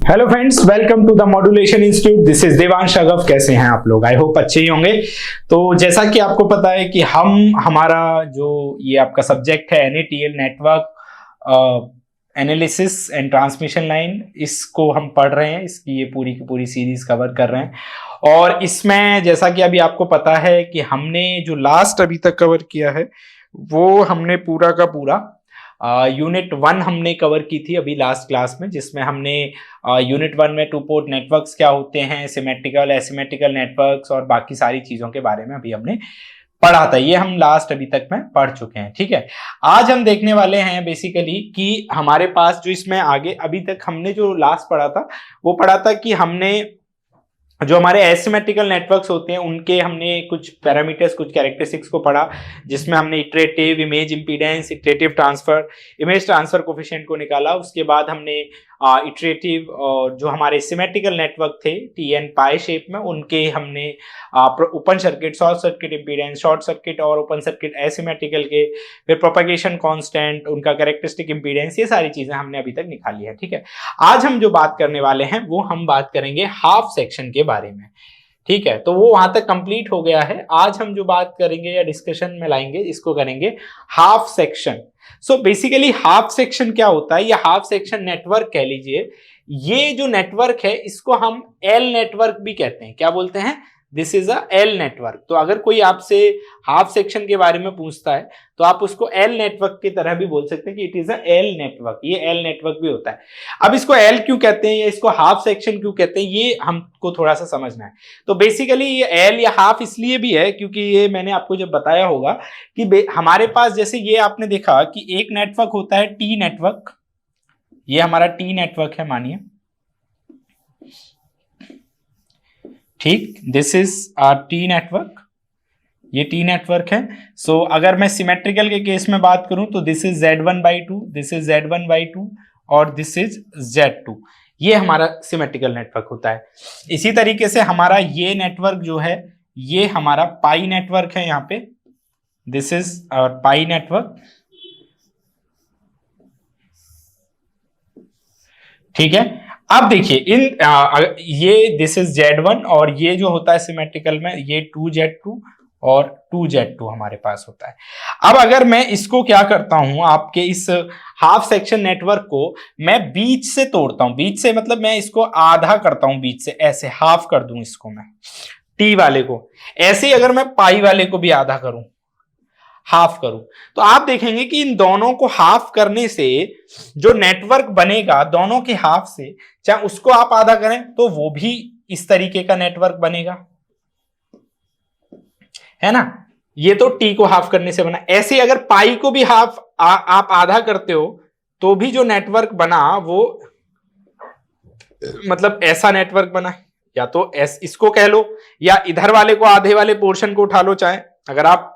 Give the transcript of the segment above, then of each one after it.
Hello friends, welcome to the modulation institute. This is Devansh अगव। कैसे हैं आप लोग? आई होप अच्छे ही होंगे। तो जैसा कि आपको पता है कि हमारा जो ये आपका सब्जेक्ट है NATL network analysis and transmission line, इसको हम पढ़ रहे हैं। इसकी ये पूरी की पूरी सीरीज कवर कर रहे हैं। और इसमें जैसा कि अभी आपको पता है कि हमने जो लास्ट अभी तक कवर किया है वो हमने पूरा का पूरा यूनिट 1 हमने कवर की थी अभी लास्ट क्लास में, जिसमें हमने यूनिट 1 में टू पोर्ट नेटवर्क्स क्या होते हैं, सिमेट्रिकल एसिमेट्रिकल नेटवर्क्स और बाकी सारी चीजों के बारे में अभी हमने पढ़ा था। ये हम लास्ट अभी तक में पढ़ चुके हैं। ठीक है, आज हम देखने वाले हैं बेसिकली कि हमारे पास जो इसमें आगे अभी तक हमने जो लास्ट पढ़ा था वो पढ़ा था कि हमने जो हमारे एसिमेट्रिकल नेटवर्क्स होते हैं उनके हमने कुछ पैरामीटर्स, कुछ कैरेक्टरिस्टिक्स को पढ़ा, जिसमें हमने iterative image impedance, iterative transfer, image transfer coefficient को निकाला। उसके बाद हमने इटरेटिव और जो हमारे सिमेट्रिकल नेटवर्क थे TN पाई शेप में, उनके हमने open circuit, short circuit impedance, short circuit और ओपन सर्किट एसिमेट्रिकल के, फिर प्रोपेगेशन कांस्टेंट, उनका कैरेक्टरिस्टिक इंपीडेंस, ये सारी चीजें हमने अभी तक निकाली है। ठीक है, आज हम जो बात करने वाले हैं वो हम बात करेंगे हाफ सेक्शन के बारे में। ठीक है, तो वो वहां तक कंप्लीट हो गया है। आज हम जो बात करेंगे या डिस्कशन में लाएंगे, इसको करेंगे half section. So basically half section क्या होता है, या हाफ सेक्शन नेटवर्क कह लीजिए। ये जो नेटवर्क है इसको हम एल नेटवर्क भी कहते हैं। क्या बोलते हैं? This is a L network. तो अगर कोई आपसे हाफ सेक्शन के बारे में पूछता है तो आप उसको एल नेटवर्क की तरह भी बोल सकते हैं कि it is a L network. ये एल नेटवर्क भी होता है। अब इसको एल क्यों कहते हैं या इसको हाफ सेक्शन क्यों कहते हैं, ये हमको थोड़ा सा समझना है। तो बेसिकली ये एल या हाफ इसलिए भी है क्योंकि ये मैंने आपको जब बताया होगा कि हमारे पास जैसे ये आपने देखा कि एक नेटवर्क होता है टी नेटवर्क। ये हमारा टी नेटवर्क है मानिए। ठीक, this is our T network. ये टी नेटवर्क है। सो अगर मैं सिमेट्रिकल के केस में बात करूं तो this is Z1/2, this is Z1/2 और दिस इज Z2। ये हमारा सिमेट्रिकल नेटवर्क होता है। इसी तरीके से हमारा ये नेटवर्क जो है ये हमारा पाई नेटवर्क है। यहां पे this is our pi network. ठीक है, अब देखिए ये दिस इज Z1 और ये जो होता है सिमेट्रिकल में ये 2Z2 और 2Z2 हमारे पास होता है। अब अगर मैं इसको क्या करता हूं, आपके इस हाफ सेक्शन नेटवर्क को मैं बीच से तोड़ता हूं। बीच से मतलब मैं इसको आधा करता हूं, बीच से ऐसे हाफ कर दूं इसको मैं टी वाले को। ऐसे ही अगर मैं पाई वाले को भी आधा करूं, हाफ करूं, तो आप देखेंगे कि इन दोनों को हाफ करने से जो नेटवर्क बनेगा दोनों के हाफ से, चाहे उसको आप आधा करें तो वो भी इस तरीके का नेटवर्क बनेगा, है ना। ये तो टी को हाफ करने से बना। ऐसे अगर पाई को भी हाफ आप आधा करते हो तो भी जो नेटवर्क बना वो मतलब ऐसा नेटवर्क बना। या तो इसको कह लो या इधर वाले को, आधे वाले पोर्शन को उठा लो, चाहे अगर आप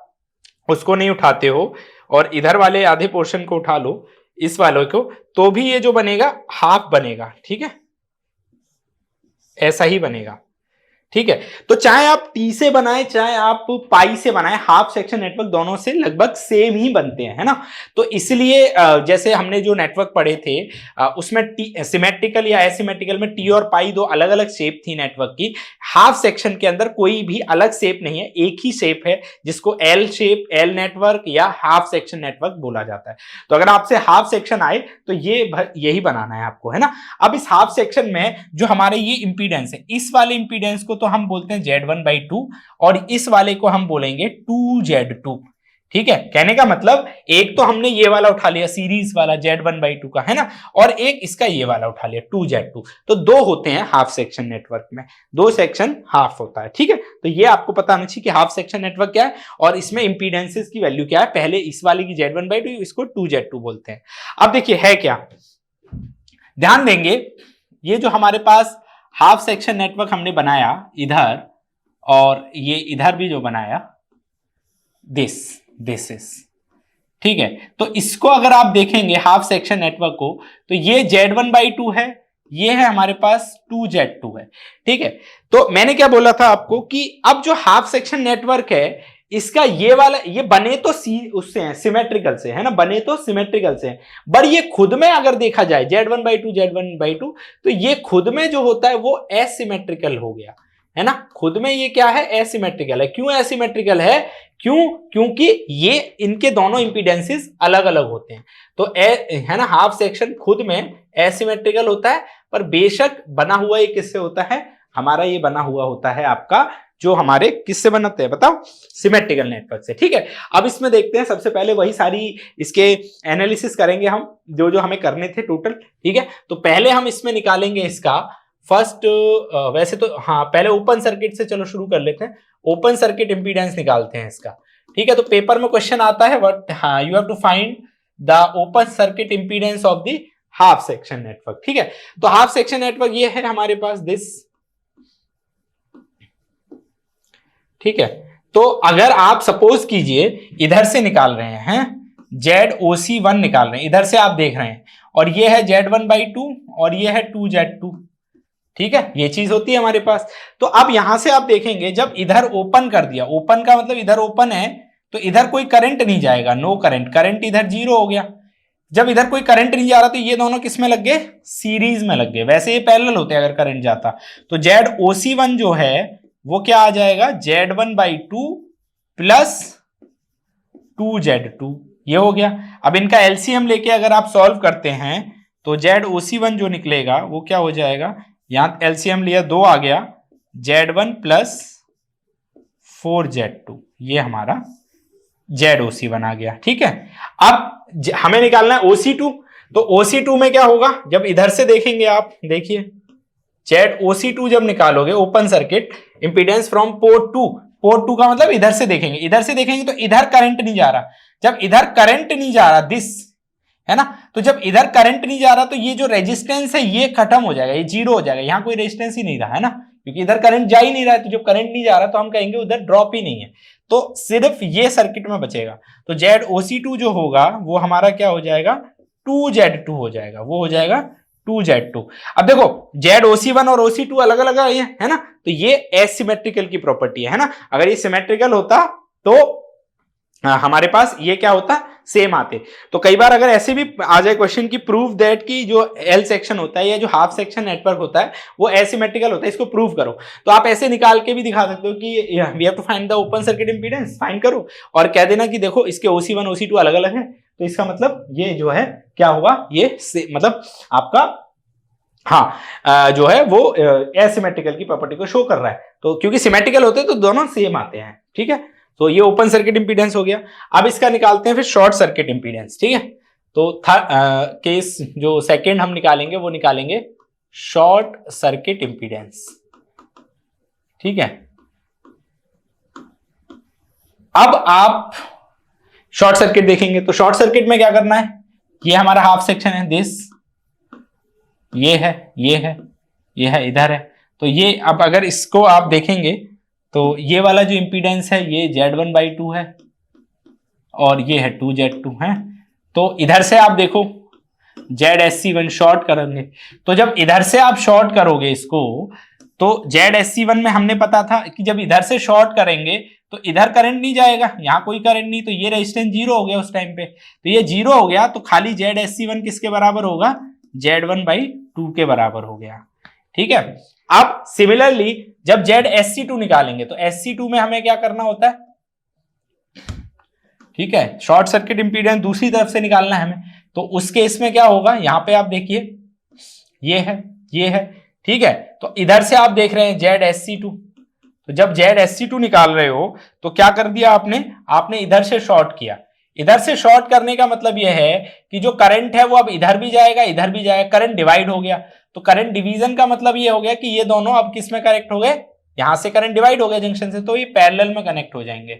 उसको नहीं उठाते हो और इधर वाले आधे पोर्शन को उठा लो, इस वाले को, तो भी ये जो बनेगा हाफ बनेगा। ठीक है, ऐसा ही बनेगा। ठीक है, तो चाहे आप टी से बनाए चाहे आप पाई से बनाए, हाफ सेक्शन नेटवर्क दोनों से लगभग सेम ही बनते हैं, है ना। तो इसलिए जैसे हमने जो नेटवर्क पढ़े थे उसमें सिमेट्रिकल या एसिमेट्रिकल में टी और पाई दो अलग अलग शेप थी नेटवर्क की। हाफ सेक्शन के अंदर कोई भी अलग शेप नहीं है, एक ही शेप है जिसको एल शेप, एल नेटवर्क या हाफ सेक्शन नेटवर्क बोला जाता है। तो अगर आपसे हाफ सेक्शन आए तो यही बनाना है आपको, है ना। अब इस हाफ सेक्शन में जो हमारे ये इंपीडेंस है, इस वाले इंपीडेंस को तो हम बोलते हैं Z1/2 और इस वाले को हम बोलेंगे 2Z2। ठीक है, कहने का मतलब एक तो हमने ये वाला उठा लिया सीरीज वाला Z1/2 का, है ना, और एक इसका ये वाला उठा लिया 2Z2। तो दो होते हैं हाफ सेक्शन नेटवर्क में, दो सेक्शन हाफ होता है। ठीक है, तो ये आपको पता होना चाहिए कि हाफ सेक्शन नेटवर्क क्या है और इसमें इंपीडेंसेस की वैल्यू क्या है। पहले इस वाले की Z1/2, इसको 2Z2 बोलते हैं। अब देखिए है क्या, ध्यान देंगे, ये जो हमारे पास हाफ सेक्शन नेटवर्क हमने बनाया इधर और ये इधर भी जो बनाया, दिस इज, ठीक है। तो इसको अगर आप देखेंगे हाफ सेक्शन नेटवर्क को, तो ये Z1/2 है, ये है हमारे पास 2Z2 है। ठीक है, तो मैंने क्या बोला था आपको कि अब जो हाफ सेक्शन नेटवर्क है इसका ये वाला, ये बने तो उससे हैं, सिमेट्रिकल से है ना, बने तो सिमेट्रिकल से हैं, पर ये खुद में अगर देखा जाए Z1/2 तो ये खुद में जो होता है वो एसिमेट्रिकल हो गया है ना, खुद में ये क्या है, एसिमेट्रिकल है। क्यों एसिमेट्रिकल है, क्योंकि ये इनके दोनों इंपीडेंसेस अलग अलग होते हैं, तो है ना, हाफ सेक्शन खुद में एसिमेट्रिकल होता है, पर बेशक बना हुआ ये किससे होता है, हमारा ये बना हुआ होता है आपका, जो हमारे किससे बनते हैं बताओ, सिमेट्रिकल नेटवर्क से। ठीक है, अब इसमें देखते हैं, सबसे पहले वही सारी इसके एनालिसिस करेंगे हम, जो जो हमें करने थे टोटल। ठीक है, तो पहले हम इसमें निकालेंगे इसका फर्स्ट, वैसे तो हाँ पहले ओपन सर्किट से चलो शुरू कर लेते हैं, ओपन सर्किट इंपीडेंस निकालते हैं इसका। ठीक है, तो पेपर में क्वेश्चन आता है व्हाट, हाँ you have to find the open circuit impedance of the half section network. ठीक है, तो हाफ सेक्शन नेटवर्क ये है हमारे पास दिस। ठीक है, तो अगर आप सपोज कीजिए इधर से निकाल रहे हैं ZOC1 निकाल रहे हैं, इधर से आप देख रहे हैं, और ये है Z1/2 और ये है 2Z2। ठीक है, ये चीज होती है हमारे पास। तो अब यहां से आप देखेंगे, जब इधर ओपन कर दिया, ओपन का मतलब इधर ओपन है तो इधर कोई करंट नहीं जाएगा, नो करंट, करंट इधर 0 हो गया। जब इधर कोई करंट नहीं जा रहा तो ये दोनों किस में लग गए, सीरीज में लग गए। वैसे ये पैरेलल होते अगर करंट जाता, तो ZOC1 जो है वो क्या आ जाएगा, Z1/2 प्लस 2Z2, ये हो गया। अब इनका एलसीएम लेके अगर आप सॉल्व करते हैं तो ZOC1 जो निकलेगा वो क्या हो जाएगा, यहां एलसीएम लिया 2 आ गया, Z1 प्लस 4Z2, ये हमारा ZOC1 आ गया। ठीक है, अब हमें निकालना है OC2, तो OC2 में क्या होगा, जब इधर से देखेंगे आप, देखिए ZOC2 जब निकालोगे open circuit impedance from port 2, port 2 का मतलब इधर से देखेंगे, इधर से देखेंगे तो इधर करंट नहीं जा रहा, जब इधर करंट नहीं जा रहा दिस है ना, तो जब इधर करंट नहीं जा रहा तो ये जो रेजिस्टेंस है ये खत्म हो जाएगा, ये 0 हो जाएगा, यहां कोई रेजिस्टेंस ही नहीं रहा है ना, क्योंकि इधर करंट जा ही नहीं रहा है, तो जब करंट नहीं जा रहा तो हम कहेंगे उधर ड्रॉप ही नहीं है, तो सिर्फ ये सर्किट में बचेगा। तो ZOC2 जो होगा वो हमारा क्या हो जाएगा, 2Z2 हो जाएगा, वो हो जाएगा 2Z2। अब देखो ZOC1 और OC2 अलग अलग है ना, तो ये एसिमेट्रिकल की प्रॉपर्टी है ना, अगर ये सिमेट्रिकल होता तो हमारे पास ये क्या होता, सेम आते। तो कई बार अगर ऐसे भी आ जाए क्वेश्चन की प्रूव दैट की जो एल सेक्शन होता है या जो हाफ सेक्शन नेटवर्क होता है वो एसिमेट्रिकल होता है, इसको प्रूव करो, तो आप ऐसे निकाल के भी दिखा सकते हो कि we have to find the open circuit impedance, find करो और कह देना कि देखो इसके OC1 OC2 अलग अलग है, तो इसका मतलब ये जो है क्या होगा, ये मतलब आपका हाँ जो है वो एसिमेट्रिकल की प्रॉपर्टी को शो कर रहा है, तो क्योंकि सिमेट्रिकल होते हैं तो दोनों सेम आते हैं। ठीक है, तो ये ओपन सर्किट इंपीडेंस हो गया। अब इसका निकालते हैं फिर शॉर्ट सर्किट इंपीडेंस। ठीक है, तो केस जो सेकंड हम निकालेंगे वो निकालेंगे शॉर्ट सर्किट इंपीडेंस। ठीक है, अब आप शॉर्ट सर्किट देखेंगे तो शॉर्ट सर्किट में क्या करना है, ये हमारा हाफ सेक्शन है दिस, ये है, ये है, ये है, इधर है, तो ये अब अगर इसको आप देखेंगे तो ये वाला जो इंपीडेंस है ये Z1/2 है और ये है 2Z2 है, तो इधर से आप देखो ZSC1 शॉर्ट करेंगे, तो जब इधर से आप शॉर्ट करोगे इसको तो ZSC1 में हमने पता था कि जब इधर से शॉर्ट करेंगे तो इधर करंट नहीं जाएगा, यहां कोई करंट नहीं, तो ये रेजिस्टेंस 0 हो गया उस टाइम पे, तो ये 0 हो गया, तो खाली ZSC1 किसके बराबर होगा, Z1/2 के बराबर हो गया। ठीक है, अब सिमिलरली जब ZSC2 निकालेंगे तो SC2 में हमें क्या करना होता है, ठीक है, शॉर्ट सर्किट इंपीडेंस दूसरी तरफ से निकालना है हमें, तो उस केस में क्या होगा, यहां पे आप देखिए ये है, ये है। ठीक है, तो इधर से आप देख रहे हैं ZSC2, तो जब ZSC2 निकाल रहे हो तो क्या कर दिया आपने इधर से शॉर्ट किया। इधर से शॉर्ट करने का मतलब यह है कि जो करंट है वो अब इधर भी जाएगा इधर भी जाएगा, करंट डिवाइड हो गया, तो करंट डिवीजन का मतलब ये हो गया कि ये दोनों अब किस में कनेक्ट हो गए, यहां से करंट डिवाइड हो गया जंक्शन से, तो ये पैरेलल में कनेक्ट हो जाएंगे।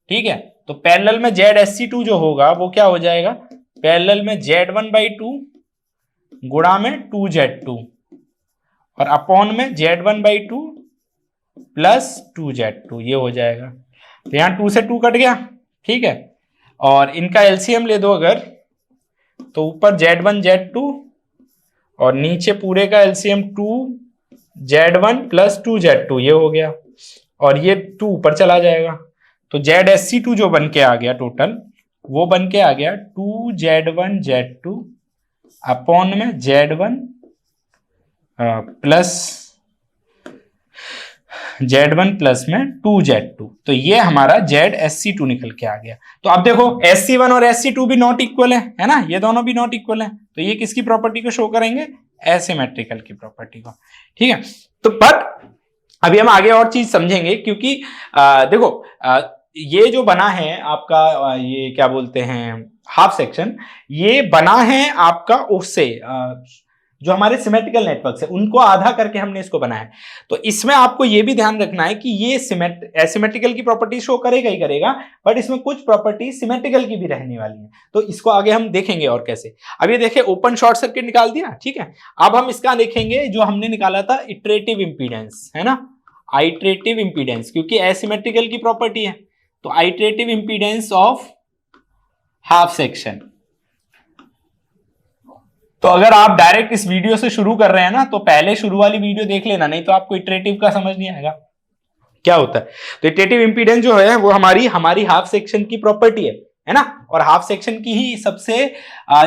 ठीक है, तो पैरेलल में ZSC2 जो होगा वो क्या हो जाएगा, पैरेलल में Z1/2 गुणा में 2Z2 और अपॉन में Z1/2 प्लस 2Z2, ये हो जाएगा, तो यहां 2 से 2 कट गया। ठीक है, और इनका एलसीएम ले दो अगर, तो ऊपर Z1 Z2 और नीचे पूरे का एलसीएम 2Z1 प्लस 2Z2, ये हो गया, और ये 2 ऊपर चला जाएगा, तो ZSC2 जो बन के आ गया टोटल, वो बन के आ गया 2Z1 Z2 अपॉन में Z1 प्लस Z1 प्लस में 2Z2। तो ये हमारा ZSC2 निकल के आ गया। तो अब देखो SC1 और SC2 भी नॉट इक्वल है ना, ये दोनों भी नॉट इक्वल है, तो ये किसकी प्रॉपर्टी को शो करेंगे, एसिमेट्रिकल की प्रॉपर्टी को। ठीक है, तो बट अभी हम आगे और चीज समझेंगे, क्योंकि देखो ये जो बना है आपका ये क्या बोलते हैं हाफ सेक्शन, ये बना है आपका उससे जो हमारे सिमेट्रिकल नेटवर्क्स है उनको आधा करके हमने इसको बनाया है। तो इसमें आपको ये भी ध्यान रखना है कि ये एसिमेट्रिकल की प्रॉपर्टी शो करेगा ही करेगा, बट इसमें कुछ प्रॉपर्टी सिमेट्रिकल की भी रहने वाली है। तो इसको आगे हम देखेंगे और कैसे। अब ये देखिए ओपन शॉर्ट सर्किट निकाल दिया, ठीक है। अब हम इसका देखेंगे जो हमने निकाला था इटरेटिव इंपीडेंस, है ना, आइटरेटिव इंपीडेंस, क्योंकि एसिमेट्रिकल की प्रॉपर्टी है। तो iterative impedance of half section. तो अगर आप डायरेक्ट इस वीडियो से शुरू कर रहे हैं ना, तो पहले शुरू वाली वीडियो देख लेना, नहीं तो आपको इटरेटिव का समझ नहीं आएगा क्या होता है। तो इटरेटिव इंपीडेंस जो है वो हमारी हाफ सेक्शन की प्रॉपर्टी है ना, और हाफ सेक्शन की ही सबसे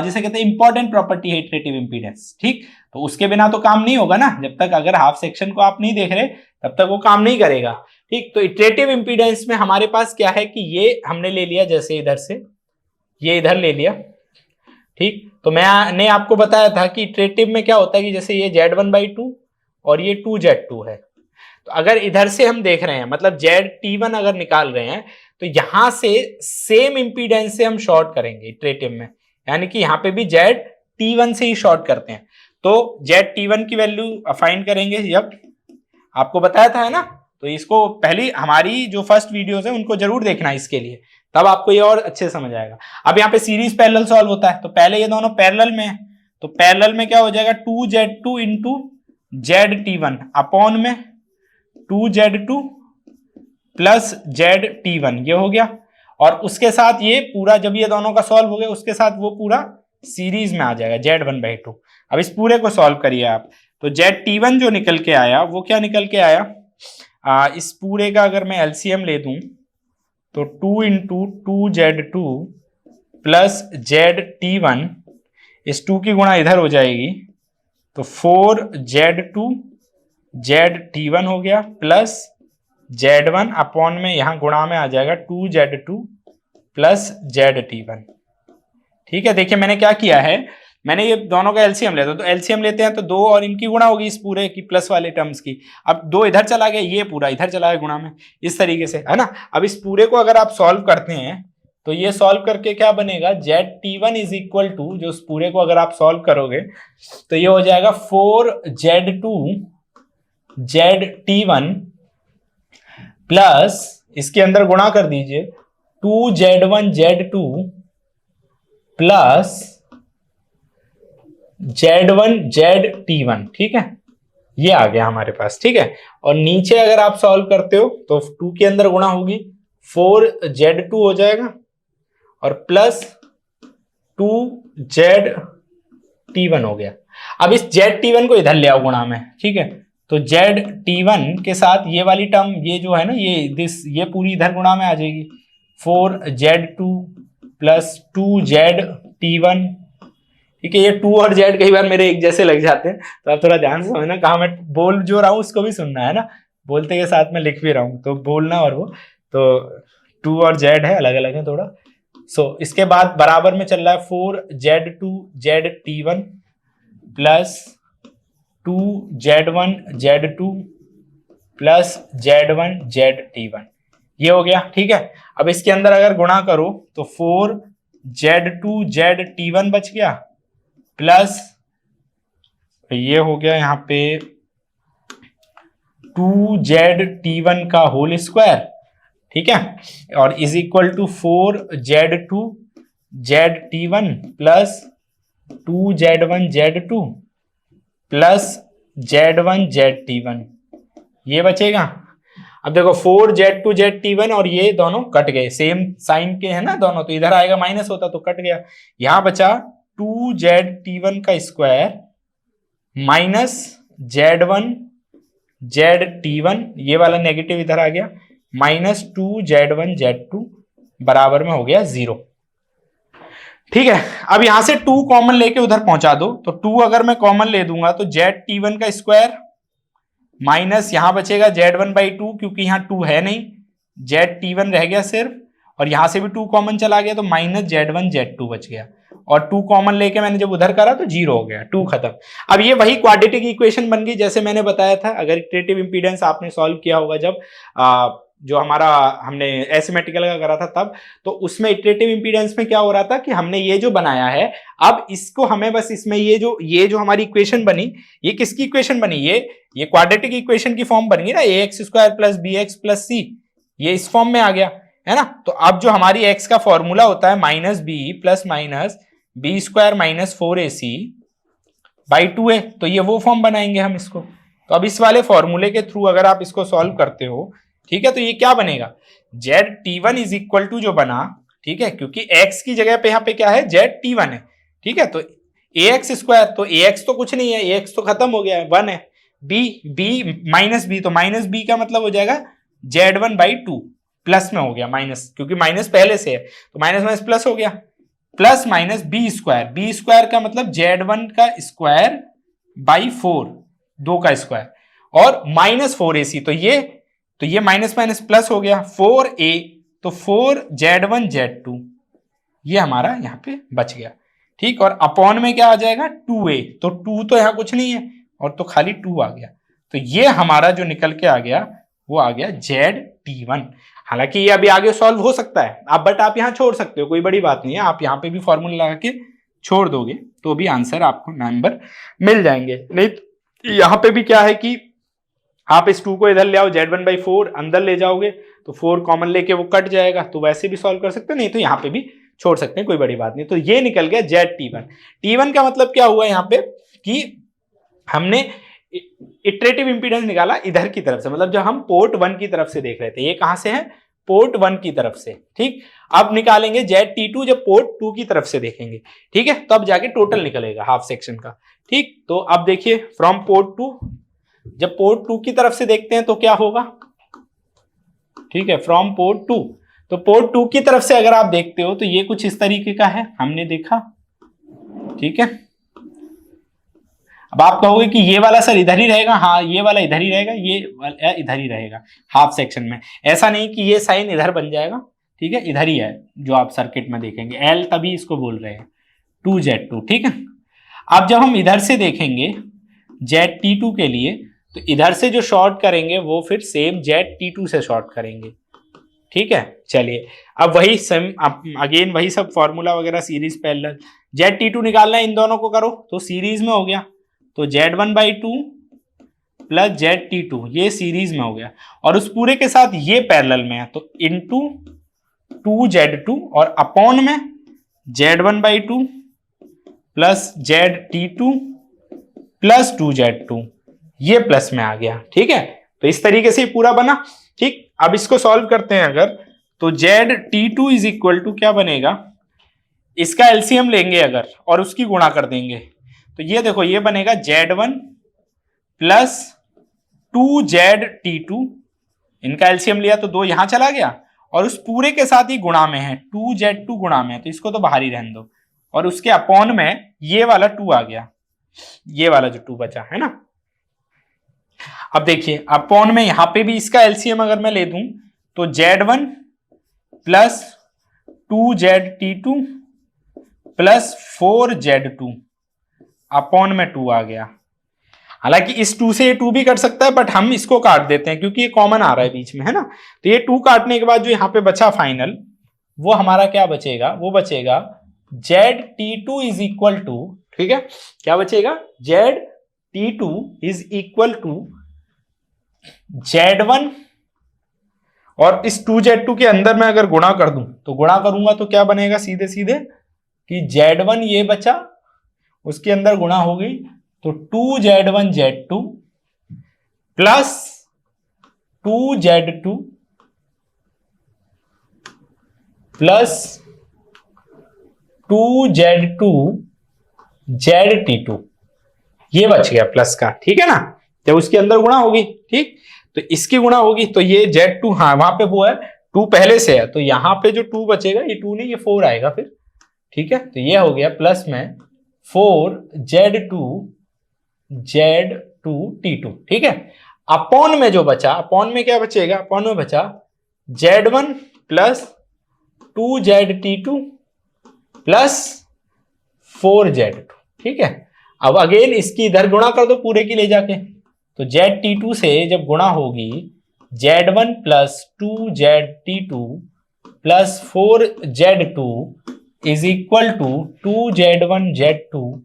जिसे कहते हैं इंपॉर्टेंट प्रॉपर्टी है इटरेटिव इंपीडेंस। ठीक, तो उसके बिना तो काम नहीं होगा ना, जब तक अगर हाफ सेक्शन को आप नहीं देख रहे तब तक वो काम नहीं करेगा। ठीक, तो इटरेटिव इंपीडेंस में हमारे पास क्या है कि ये हमने ले लिया, जैसे इधर से ये इधर ले लिया। ठीक, तो मैंने आपको बताया था कि इटरेटिव में क्या होता है कि जैसे ये Z1/2 और ये 2Z2 है, तो अगर इधर से हम देख रहे हैं मतलब ZT1 अगर निकाल रहे हैं, तो यहां से सेम इंपीडेंस से हम शॉर्ट करेंगे इटरेटिव में, यानी कि यहां पे भी ZT1 से ही शॉर्ट करते हैं। तो ZT1 की वैल्यू फाइंड करेंगे, जब आपको बताया था, है ना। तो इसको पहली हमारी जो फर्स्ट वीडियोस है उनको जरूर देखना इसके लिए, तब आपको ये और अच्छे समझ आएगा। अब यहाँ पे सीरीज पैरेलल सॉल्व होता है, तो पहले ये दोनों पैरेलल में है, तो पैरेलल में क्या हो जाएगा 2Z2 इंटू ZT1 अपॉन में 2Z2 प्लस ZT1, ये हो गया। और उसके साथ ये पूरा, जब ये दोनों का सॉल्व हो गया उसके साथ वो पूरा सीरीज में आ जाएगा Z1/2। अब इस पूरे को सॉल्व करिए आप, तो ZT1 जो निकल के आया वो क्या निकल के आया, इस पूरे का अगर मैं LCM ले दूं तो 2 इंटू 2Z2 प्लस ZT1, इस 2 की गुणा इधर हो जाएगी, तो 4Z2 ZT1 हो गया प्लस Z1 अपॉन में यहाँ गुणा में आ जाएगा 2Z2 प्लस ZT1। ठीक है, देखिए मैंने क्या किया है, मैंने ये दोनों का एलसीएम लेता, तो एलसीएम लेते हैं तो 2 और इनकी गुणा होगी इस पूरे की प्लस वाले टर्म्स की। अब 2 इधर चला गया, ये पूरा इधर चला गया गुणा में, इस तरीके से, है ना। अब इस पूरे को अगर आप सॉल्व करते हैं तो ये सॉल्व करके क्या बनेगा, ZT1 इज इक्वल टू, जो उस पूरे को अगर आप सॉल्व करोगे तो ये हो जाएगा 4Z2 ZT1 प्लस इसके अंदर गुणा कर दीजिए 2Z1 Z2 plus Z1 ZT1। ठीक है, ये आ गया हमारे पास। ठीक है, और नीचे अगर आप सॉल्व करते हो तो 2 के अंदर गुणा होगी 4Z2 हो जाएगा और प्लस 2ZT1 हो गया। अब इस ZT1 को इधर ले आओ गुणा में, ठीक है, तो ZT1 के साथ ये वाली टर्म, ये जो है ना, ये पूरी इधर गुणा में आ जाएगी, 4Z2 प्लस 2ZT1। ठीक है, ये 2 और Z कई बार मेरे एक जैसे लग जाते हैं, तो आप थोड़ा ध्यान से समझना, कहाँ मैं बोल जो रहा हूँ उसको भी सुनना, है ना, बोलते के साथ में लिख भी रहा हूँ तो बोलना, और वो तो 2 और Z है, अलग अलग है थोड़ा। इसके बाद बराबर में चल रहा है 4Z2 ZT1 plus 2Z1 Z2 plus Z1 ZT1, ये हो गया। ठीक है, अब इसके अंदर अगर गुणा करो तो 4Z2 ZT1 बच गया प्लस ये हो गया यहाँ पे 2ZT1 का होल स्क्वायर। ठीक है, और is equal to 4Z2 ZT1 plus 2Z1 Z2 plus Z1 ZT1, ये बचेगा। अब देखो 4Z2 ZT1 और ये दोनों कट गए, सेम साइन के है ना दोनों, तो इधर आएगा माइनस होता तो कट गया, यहां बचा 2ZT1 का स्क्वायर माइनस Z1 ZT1, ये वाला नेगेटिव इधर आ गया, माइनस 2z1z2 बराबर में हो गया 0। ठीक है, अब यहां से 2 कॉमन लेके उधर पहुंचा दो, तो 2 अगर मैं कॉमन ले दूंगा तो ZT1 का स्क्वायर माइनस यहां बचेगा Z1/2, क्योंकि यहां 2 है नहीं, ZT1 रह गया सिर्फ, और यहां से भी 2 कॉमन चला गया तो माइनस Z1Z2 बच गया, और 2 कॉमन लेके मैंने जब उधर करा तो 0 हो गया, 2 खत्म। अब ये वही क्वाड्रेटिक इक्वेशन बन गई जैसे मैंने बताया था। अगर इटरेटिव इंपीडेंस आपने सॉल्व किया होगा जब जो हमारा हमने एसिमेट्रिकल का करा था तब, तो उसमें इटरेटिव इंपीडेंस में क्या हो रहा था कि हमने ये जो बनाया है, अब इसको हमें बस इसमें ये जो हमारी इक्वेशन बनी, ये किसकी इक्वेशन बनी, ये क्वाड्रेटिक इक्वेशन की फॉर्म बन गई ना, ax² + bx + c, ये इस फॉर्म में आ गया है ना। तो अब जो हमारी x का फॉर्मूला होता है -b + -b² - 4ac/2a, तो ये वो फॉर्म बनाएंगे हम इसको। तो अब इस वाले फॉर्मूले के थ्रू अगर आप इसको सॉल्व करते हो, ठीक है, तो ये क्या बनेगा, ZT1 इज इक्वल टू जो बना, ठीक है, क्योंकि x की जगह पे यहाँ पे क्या है, ZT1 है, ठीक है, तो ax², तो ax तो कुछ नहीं है, ax तो खत्म हो गया है, 1 है, b -b, तो -b का मतलब हो जाएगा Z1/2, प्लस में हो गया माइनस, क्योंकि माइनस पहले से है, तो माइनस प्लस हो गया, प्लस माइनस b² का मतलब Z1 का स्क्वायर बाई 4, 2 का स्क्वायर, और -4ac, तो ये माइनस प्लस हो गया 4a, तो 4Z1Z2 ये हमारा यहाँ पे बच गया, ठीक, और अपॉन में क्या आ जाएगा 2a, तो 2 तो यहाँ कुछ नहीं है, और तो खाली 2 आ गया, तो ये हमारा जो निकल के आ गया वो आ गया ZT1। हालांकि ये अभी आगे सॉल्व हो सकता है आप, बट आप यहाँ छोड़ सकते हो, कोई बड़ी बात नहीं है, आप यहाँ पे भी फॉर्मूला लगा के छोड़ दोगे तो भी आंसर आपको नंबर मिल जाएंगे। नहीं तो यहाँ पे भी क्या है कि आप इस 2 को इधर ले आओ, Z1/4 अंदर ले जाओगे तो 4 कॉमन लेके वो कट जाएगा, तो वैसे भी सॉल्व कर सकते हो, नहीं तो यहाँ पे भी छोड़ सकते हैं, कोई बड़ी बात नहीं। तो ये निकल गया ZT1। T1 का मतलब क्या हुआ यहाँ पे कि हमने इटरेटिव इंपीडेंस निकाला इधर की तरफ से, मतलब जब हम पोर्ट 1 की तरफ से देख रहे थे, ये कहां से है, पोर्ट 1 की तरफ से, ठीक। अब निकालेंगे ZT2 जब पोर्ट 2 की तरफ से देखेंगे, ठीक है, तब जाके टोटल निकलेगा हाफ सेक्शन का, ठीक। तो अब देखिए फ्रॉम पोर्ट 2, जब पोर्ट 2 की तरफ से देखते हैं तो क्या होगा, ठीक है, फ्रॉम पोर्ट 2, तो पोर्ट 2 की तरफ से अगर आप देखते हो तो ये कुछ इस तरीके का है, हमने देखा, ठीक है। अब आप कहोगे कि ये वाला सर इधर ही रहेगा, हाँ ये वाला इधर ही रहेगा, ये इधर ही रहेगा हाफ सेक्शन में, ऐसा नहीं कि ये साइन इधर बन जाएगा, ठीक है, इधर ही है जो आप सर्किट में देखेंगे, L तभी इसको बोल रहे हैं 2Z2, ठीक है। अब जब हम इधर से देखेंगे ZT2 के लिए, तो इधर से जो शॉर्ट करेंगे वो फिर सेम ZT2 से शॉर्ट करेंगे, ठीक है। चलिए अब वही सेम अगेन वही सब फॉर्मूला वगैरह, सीरीज पैरेलल, ZT2 निकालना है, इन दोनों को करो तो सीरीज में हो गया, तो Z1/2 प्लस ZT2 ये सीरीज में हो गया, और उस पूरे के साथ ये पैरेलल में है, तो इनटू 2Z2 और अपॉन में Z1/2 plus ZT2 plus 2Z2 ये प्लस में आ गया, ठीक है। तो इस तरीके से पूरा बना, ठीक। अब इसको सॉल्व करते हैं अगर, तो ZT2 इज इक्वल टू क्या बनेगा, इसका एलसीएम लेंगे अगर और उसकी गुणा कर देंगे, तो ये देखो ये बनेगा Z1 प्लस 2ZT2, इनका एलसीएम लिया तो 2 यहां चला गया, और उस पूरे के साथ ही गुणा में है, 2Z2 गुणा में है, तो इसको तो बाहर ही रहने दो, और उसके अपॉन में ये वाला 2 आ गया, ये वाला जो 2 बचा है ना। अब देखिए अपॉन में यहां पे भी इसका एलसीएम अगर मैं ले दूं तो Z1 plus 2ZT2 plus 4Z2 upon में 2 आ गया। हालांकि इस 2 से ये 2 भी कट सकता है, बट हम इसको काट देते हैं क्योंकि ये कॉमन आ रहा है बीच में, है ना। तो ये 2 काटने के बाद जो यहाँ पे बचा फाइनल, वो हमारा क्या बचेगा, वो बचेगा ZT2 इज इक्वल टू, ठीक है, क्या बचेगा, ZT2 is equal to Z1, और इस 2Z2 के अंदर मैं अगर गुणा कर दूं, तो गुणा करूंगा तो क्या बनेगा, सीधे सीधे कि Z1 ये बचा, उसके अंदर गुणा हो गई, तो 2Z1Z2 plus 2Z2 plus 2Z2 ZT2 ये बच गया प्लस का, ठीक है ना, जब उसके अंदर गुणा होगी, ठीक। तो इसकी गुणा होगी, तो ये Z2, हाँ वहां पे वो है 2 पहले से है, तो यहाँ पे जो 2 बचेगा ये 2 नहीं, ये 4 आएगा फिर। ठीक है, तो ये हो गया प्लस में 4Z2 ठीक है। अपॉन में जो बचा, अपॉन में क्या बचेगा, अपॉन में बचा Z1 plus 2ZT2 plus 4Z2। ठीक है, अब अगेन इसकी इधर गुणा कर दो पूरे की ले जाके, तो ZT2 से जब गुणा होगी Z1 plus 2ZT2 plus 4Z2 is equal to 2Z1Z2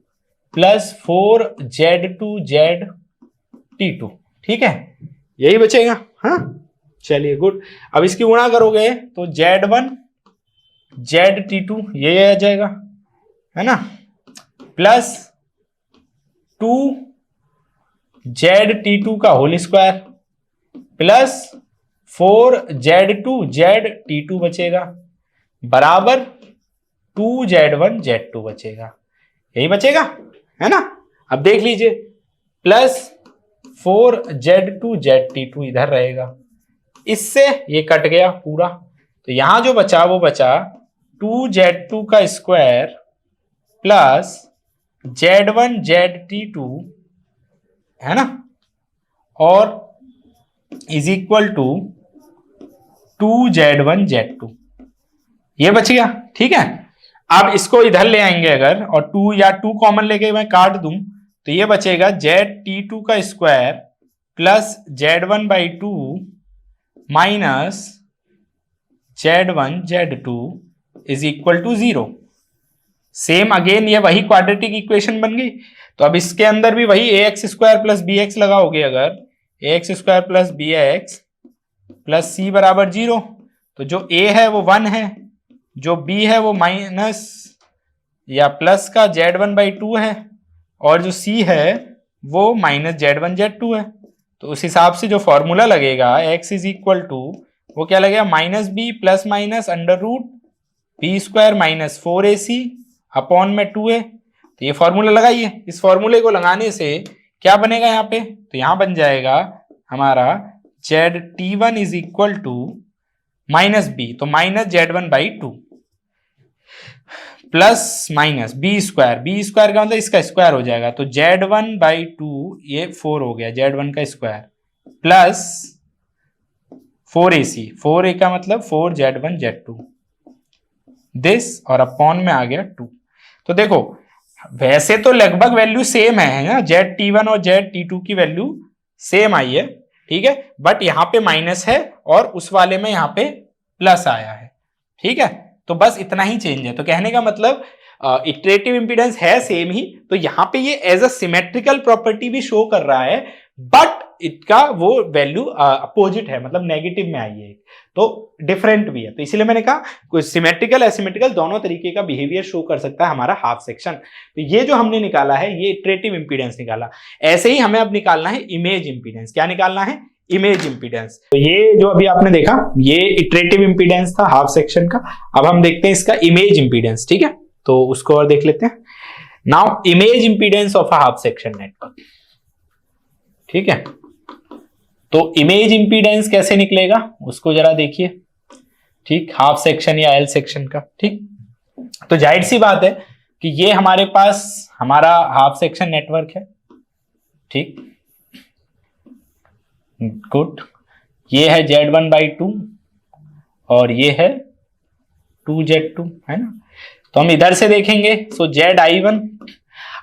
plus 4Z2ZT2। ठीक है, यही बचेगा। हाँ चलिए गुड। अब इसकी गुणा करोगे तो Z1ZT2 ये आ जाएगा, है ना, प्लस 2ZT2 का होल स्क्वायर प्लस 4Z2ZT2 बचेगा बराबर 2Z1Z2 बचेगा, यही बचेगा, है ना। अब देख लीजिए, प्लस 4Z2ZT2 इधर रहेगा, इससे ये कट गया पूरा, तो यहां जो बचा वो बचा 2Z2 का स्क्वायर प्लस Z1ZT2, है ना, और इज इक्वल टू 2Z1Z2, ये बच गया। ठीक है, अब इसको इधर ले आएंगे अगर, और 2 या 2 कॉमन लेके मैं काट दूं तो ये बचेगा ZT2 का square plus Z1/2 minus Z1Z2 is equal to 0। Same again ये वही क्वाड्रेटिक इक्वेशन बन गई, तो अब इसके अंदर भी वही ax स्क्वायर प्लस bx लगाओगे, अगर ax square plus bx plus c बराबर 0, तो जो a है वो 1 है, जो b है वो माइनस या प्लस का Z1/2 है, और जो c है वो माइनस Z1Z2 है। तो उस हिसाब से जो फॉर्मूला लगेगा x इज इक्वल टू, वो क्या लगेगा, minus b plus minus under root b square minus 4ac upon में 2a। तो ये फॉर्मूला लगाइए, इस फॉर्मूले को लगाने से क्या बनेगा यहाँ पे, तो यहां बन जाएगा हमारा ZT1 is equal to minus b, तो minus Z1/2 plus minus b square का मतलब इसका स्क्वायर हो जाएगा, तो Z1/2 ये 4 हो गया, Z1 का स्क्वायर प्लस 4ac, 4a का मतलब 4Z1Z2 दिस, और अपॉन में आ गया 2। तो देखो वैसे तो लगभग वैल्यू सेम है ना, ZT1 और ZT2 की वैल्यू सेम आई है, ठीक है, बट यहां पे माइनस है और उस वाले में यहां पे प्लस आया है। ठीक है, तो बस इतना ही चेंज है। तो कहने का मतलब इटरेटिव इंपीडेंस है सेम ही, तो यहां पे ये एज अ सिमेट्रिकल प्रॉपर्टी भी शो कर रहा है, बट इसका वो वैल्यू अपोजिट है, मतलब नेगेटिव में आई है, तो डिफरेंट भी है। तो इसीलिए मैंने कहा कोई सिमेट्रिकल एसिमेट्रिकल दोनों तरीके का बिहेवियर शो कर सकता है हमारा हाफ सेक्शन। तो ये जो हमने निकाला है ये इटरेटिव इंपीडेंस निकाला। ऐसे ही हमें अब निकालना है इमेज इंपीडेंस। क्या निकालना है, इमेज इंपीडेंस। तो ये जो अभी आपने देखा ये इटरेटिव इंपीडेंस था हाफ सेक्शन का। अब हम देखते हैं इसका इमेज इंपीडेंस। ठीक है, तो उसको और देख लेते हैं। Now image impedance of a half section network. ठीक है, तो इमेज इंपीडेंस कैसे निकलेगा उसको जरा देखिए। ठीक, हाफ सेक्शन या एल सेक्शन का। ठीक, तो जाहिर सी बात है कि ये हमारे पास हमारा हाफ सेक्शन नेटवर्क है। ठीक, गुड, ये है Z1/2 और ये है 2Z2, है ना। तो हम इधर से देखेंगे, सो ZI1।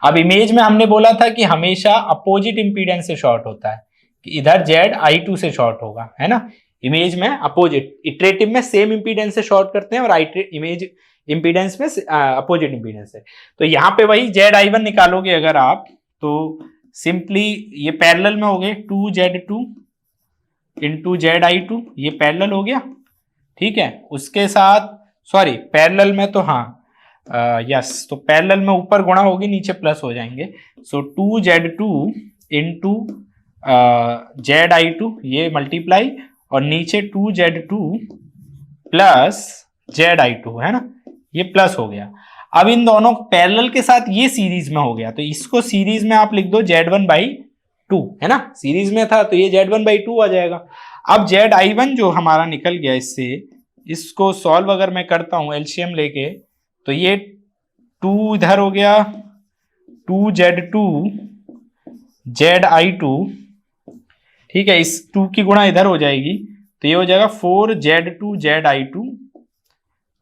अब इमेज में हमने बोला था कि हमेशा अपोजिट इंपीडेंस से शॉर्ट होता है, कि इधर ZI2 से शॉर्ट होगा, है ना। इमेज में अपोजिट, इटरेटिव में सेम इंपीडेंस से शॉर्ट करते हैं और इमेज इंपीडेंस में अपोजिट इंपीडेंस है। तो यहाँ पे वही ZI1 निकालोगे अगर आप, तो सिंपली ये पैरेलल में हो गए 2Z2 इंटू ZI2, ये पैरेलल हो गया। ठीक है, उसके साथ सॉरी पैरेलल में तो हाँ यस, तो पैरेलल में ऊपर गुणा होगी नीचे प्लस हो जाएंगे। सो 2Z2 इंटू ZI2 ये मल्टीप्लाई, और नीचे 2Z2 प्लस ZI2, है ना, ये प्लस हो गया। अब इन दोनों पैरेलल के साथ ये सीरीज में हो गया, तो इसको सीरीज में आप लिख दो Z1/2, टू, है ना, सीरीज में था तो ये Z1/2 आ जाएगा। अब Zi1 जो हमारा निकल गया इससे, इसको सॉल्व अगर मैं करता हूं एलसीएम लेके, तो ये 2 इधर हो गया, 2Z2 Zi2, ठीक है, इस 2 की गुणा इधर हो जाएगी तो ये हो जाएगा 4Z2 Zi2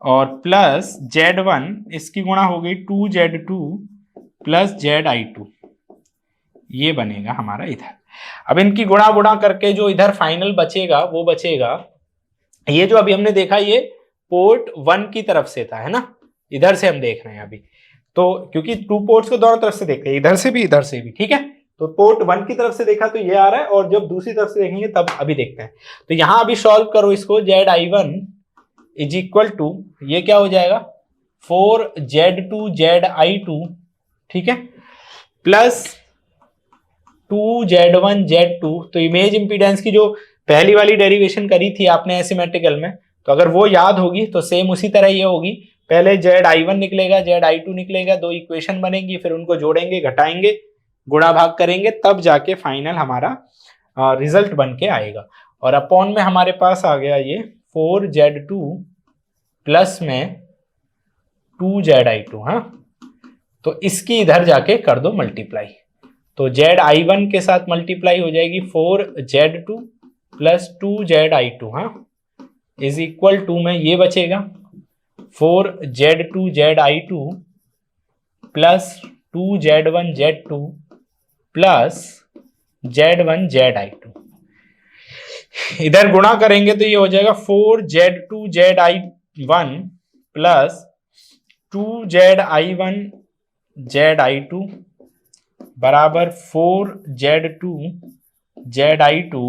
और प्लस Z1 इसकी गुणा हो गई 2Z2 प्लस Zi2, ये बनेगा हमारा इधर। अब इनकी गुणा गुणा करके जो इधर फाइनल बचेगा वो बचेगा, ये जो अभी हमने देखा ये पोर्ट 1 की तरफ से था, है ना, इधर से हम देख रहे हैं अभी, तो क्योंकि 2 पोर्ट्स को दोनों तरफ से देख रहे हैं, इधर से भी इधर से भी, ठीक है, तो पोर्ट 1 की तरफ से देखा तो ये आ रहा है, और जब दूसरी तरफ से देखेंगे तब अभी देखते हैं। तो यहां अभी सॉल्व करो इसको, Zi1 इज इक्वल टू, ये क्या हो जाएगा 4Z2 Zi2, ठीक है, प्लस 2Z1 Z2। तो इमेज इंपीडेंस की जो पहली वाली डेरिवेशन करी थी आपने एसिमेट्रिकल में, तो अगर वो याद होगी तो सेम उसी तरह ये होगी, पहले Zi1 निकलेगा, Zi2 निकलेगा, 2 इक्वेशन बनेंगी, फिर उनको जोड़ेंगे, घटाएंगे, गुणा भाग करेंगे, तब जाके फाइनल हमारा रिजल्ट बन के आएगा। और अपॉन में हमारे पास आ गया ये 4Z2 प्लस में 2Zi2, हाँ, तो इसकी इधर जाके कर दो मल्टीप्लाई, तो Zi1 के साथ मल्टीप्लाई हो जाएगी 4Z2 प्लस 2Zi2, हाँ, इज इक्वल टू में ये बचेगा 4Z2 Zi2 plus 2Z1 Z2 plus Z1 Zi2, इधर गुणा करेंगे तो ये हो जाएगा 4Z2 Zi1 plus 2Z1 Zi2 बराबर 4Z2 Zi2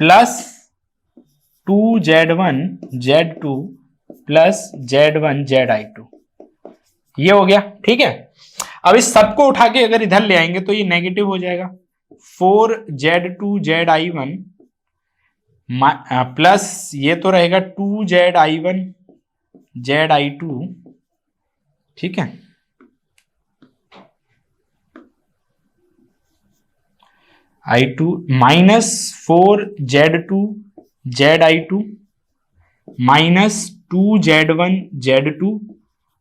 plus 2Z1 Z2 plus Z1 Zi2, ये हो गया, ठीक है। अब इस सबको उठा के अगर इधर ले आएंगे तो ये नेगेटिव हो जाएगा, 4Z2 Zi1 प्लस ये तो रहेगा 2Z1 Zi2, ठीक है, I2 minus 4Z2 Zi2 minus 2Z1 Z2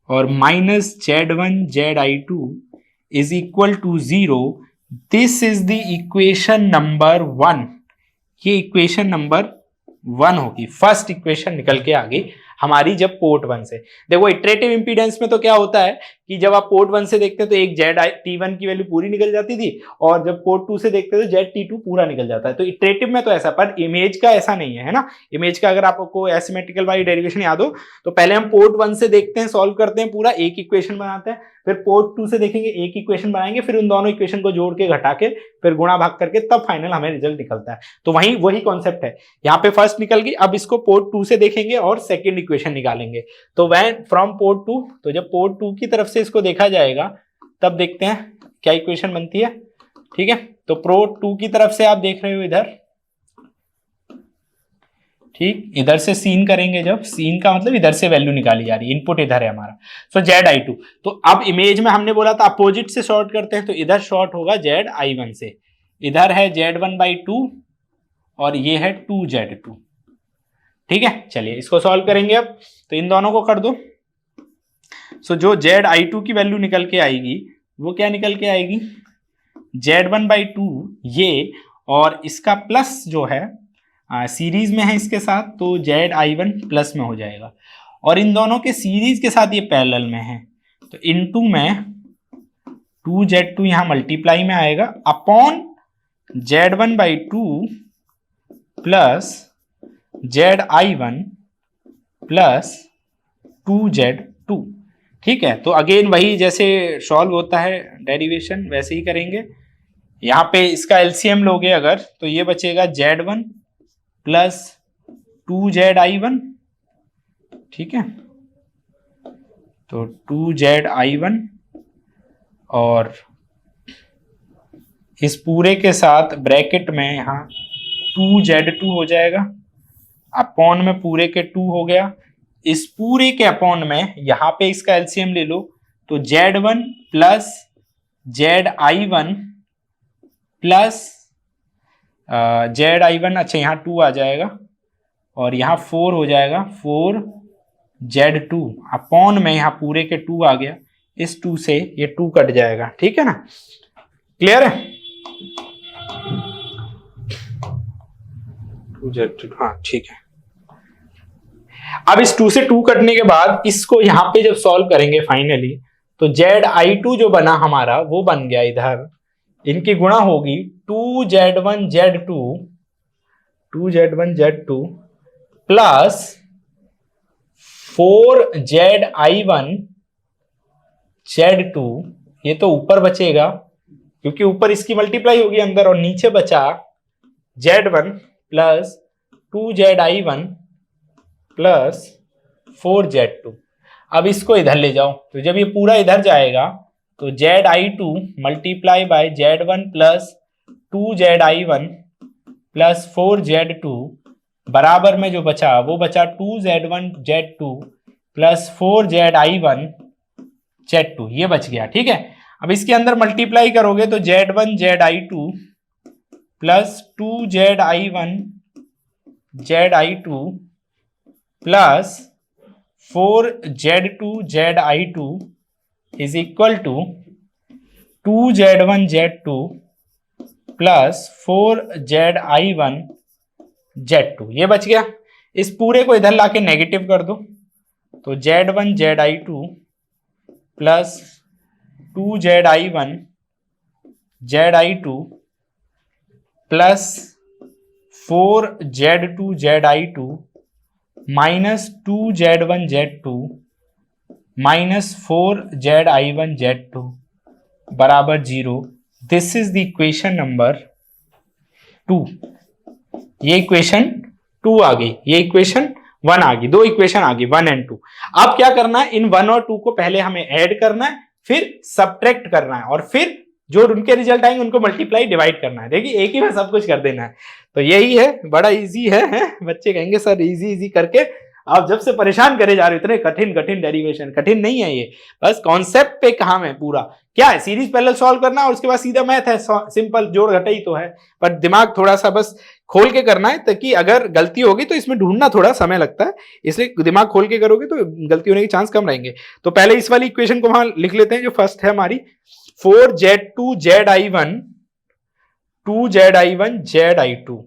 और minus Z1 Zi2 is equal to 0। This is the equation number 1, ये इक्वेशन नंबर 1 होगी, फर्स्ट इक्वेशन निकल के आ गई हमारी जब पोर्ट 1 से। देखो इटरेटिव इंपीडेंस में तो क्या होता है कि जब आप पोर्ट 1 से देखते हैं तो एक Zt1 की वैल्यू पूरी निकल जाती थी, और जब पोर्ट 2 से देखते हैं तो Zt2 पूरा निकल जाता है। तो इटरेटिव में तो ऐसा, पर इमेज का ऐसा नहीं है ना। इमेज का अगर आपको एसिमेट्रिकल वाली डेरिवेशन याद हो तो पहले हम पोर्ट 1 से देखते हैं, सॉल्व करते हैं, पूरा एक इक्वेशन बनाते हैं, फिर पोर्ट 2 से देखेंगे, एक इक्वेशन बनाएंगे, फिर उन दोनों इक्वेशन को जोड़ के घटा के फिर गुणा भाग करके तब फाइनल हमें रिजल्ट निकलता है। तो वही कॉन्सेप्ट है, यहाँ पे फर्स्ट निकल गई, अब इसको पोर्ट 2 से देखेंगे और सेकेंड इक्वेशन निकालेंगे। तो वैन फ्रॉम पोर्ट 2, तो जब पोर्ट 2 की तरफ से इसको देखा जाएगा तब देखते हैं क्या इक्वेशन बनती है, ठीक है। तो पोर्ट 2 की तरफ से आप देख रहे हो इधर, ठीक, इधर से सीन करेंगे, जब सीन का मतलब इधर से वैल्यू निकाली जा रही है, इनपुट इधर है हमारा, सो Zi2। तो अब इमेज में हमने बोला था अपोजिट से शॉर्ट करते हैं, तो इधर शॉर्ट होगा Zi1 से, इधर है Z1/2 और ये है 2Z2, ठीक है। चलिए इसको सॉल्व करेंगे अब, तो इन दोनों को कर दो। सो जो Zi2 की वैल्यू निकल के आएगी वो क्या निकल के आएगी, Z1/2 ये, और इसका प्लस जो है सीरीज में है इसके साथ, तो Zi1 प्लस में हो जाएगा, और इन दोनों के सीरीज के साथ ये पैरेलल में है, तो इनटू में 2Z2 यहां मल्टीप्लाई में आएगा upon Z1/2 plus Zi1 plus 2Z2, ठीक है। तो अगेन वही जैसे सॉल्व होता है डेरिवेशन वैसे ही करेंगे। यहाँ पे इसका एलसीएम लोगे अगर, तो ये बचेगा Z1 प्लस 2Zi1, ठीक है, तो 2Zi1 और इस पूरे के साथ ब्रैकेट में यहाँ 2Z2 हो जाएगा, अपॉन में पूरे के 2 हो गया, इस पूरे के अपॉन में यहाँ पे इसका एलसीएम ले लो, तो Z1 plus Zi1 plus Z1, अच्छा यहाँ 2 आ जाएगा और यहाँ 4 हो जाएगा, 4Z2 अपॉन में यहाँ पूरे के 2 आ गया, इस 2 से ये 2 कट जाएगा, ठीक है ना, क्लियर है? 2Z2, हाँ ठीक है। अब इस 2 से 2 कटने के बाद इसको यहां पे जब सॉल्व करेंगे फाइनली, तो Zi2 जो बना हमारा वो बन गया इधर, इनकी गुणा होगी 2Z1Z2 प्लस 4Z1Z2, ये तो ऊपर बचेगा क्योंकि ऊपर इसकी मल्टीप्लाई होगी अंदर, और नीचे बचा Z1 plus 2Z1 plus 4Z2। अब इसको इधर ले जाओ, तो जब ये पूरा इधर जाएगा तो Zi2 multiply by Z1 plus 2Z1 plus 4Z2 बराबर में जो बचा वो बचा 2Z1Z2 प्लस 4Z1Z2, ये बच गया, ठीक है। अब इसके अंदर मल्टीप्लाई करोगे तो Z1Z2 plus 2Z1Z2 plus 4Z2Z2 is equal to 2Z1Z2 plus 4Z1Z2, ये बच गया। इस पूरे को इधर लाके नेगेटिव कर दो, तो Z1Z2 plus 2Z1Z2 plus 4Z2Z2 minus 2Z1Z2 minus 4Z1Z2 बराबर 0। This is the equation number 2। ये इक्वेशन 2 आ गई, ये इक्वेशन 1 आ गई, दो इक्वेशन आ गई 1 एंड 2। अब क्या करना है, इन 1 और 2 को पहले हमें ऐड करना है, फिर सब्ट्रैक्ट करना है, और फिर जो उनके रिजल्ट आएंगे उनको मल्टीप्लाई डिवाइड करना है। देखिए एक ही में सब कुछ कर देना है, तो यही है, बड़ा इजी है? बच्चे कहेंगे सर इजी इजी करके आप जब से परेशान करे जा रहे हो, इतने कठिन कठिन डेरिवेशन, कठिन नहीं है ये, बस कॉन्सेप्ट पे काम है पूरा। क्या है, सीरीज पैरेलल सॉल्व करना और उसके बाद सीधा मैथ है, सिंपल जोड़ घटाई तो है, पर दिमाग थोड़ा सा बस खोल के करना है, ताकि अगर गलती होगी तो इसमें ढूंढना थोड़ा समय लगता है, इसलिए दिमाग खोल के करोगे तो गलती होने के चांस कम रहेंगे। तो पहले इस वाली इक्वेशन को वहां लिख लेते हैं, जो फर्स्ट है हमारी 4Z2Z1 2Z1Z2।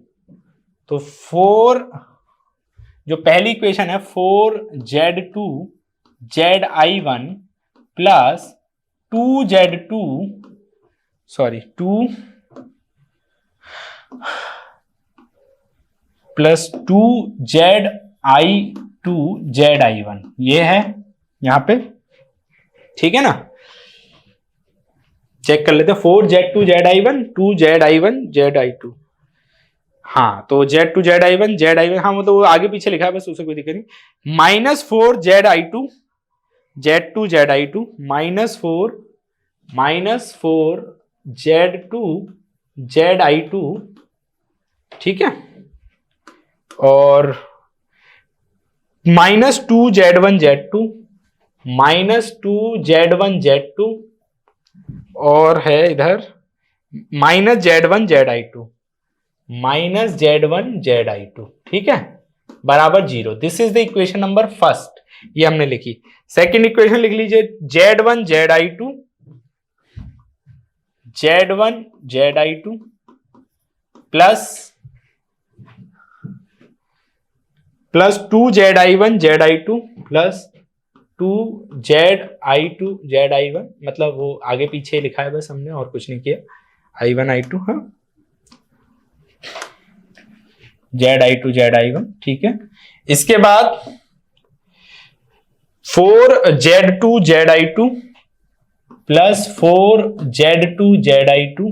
तो 4, जो पहली इक्वेशन है 4Z2Z1 plus 2Z2 plus 2Z2Z1, ये है यहां पे, ठीक है ना। चेक कर लेते हैं, 4Z2Z1 2Z1Z2। हाँ, तो Z2Z1 हाँ वो तो आगे पीछे लिखा है, बस उसे कोई दिक्कत नहीं। Minus 4Z2 Z2 minus 4Z2, ठीक है, और माइनस 2Z1Z2 माइनस 2Z1Z2, और है इधर माइनस Z1Z2 माइनस Z1Z2, ठीक है, बराबर 0। This is the equation number first, ये हमने लिखी। सेकंड इक्वेशन लिख लीजिए, Z1Z2 plus 2Z1Z2 plus 2Z1, मतलब वो आगे पीछे लिखा है, बस हमने और कुछ नहीं किया, I1 I2, हाँ, Z1, ठीक है। इसके बाद 4Z2Z2 प्लस 4Z2Z2,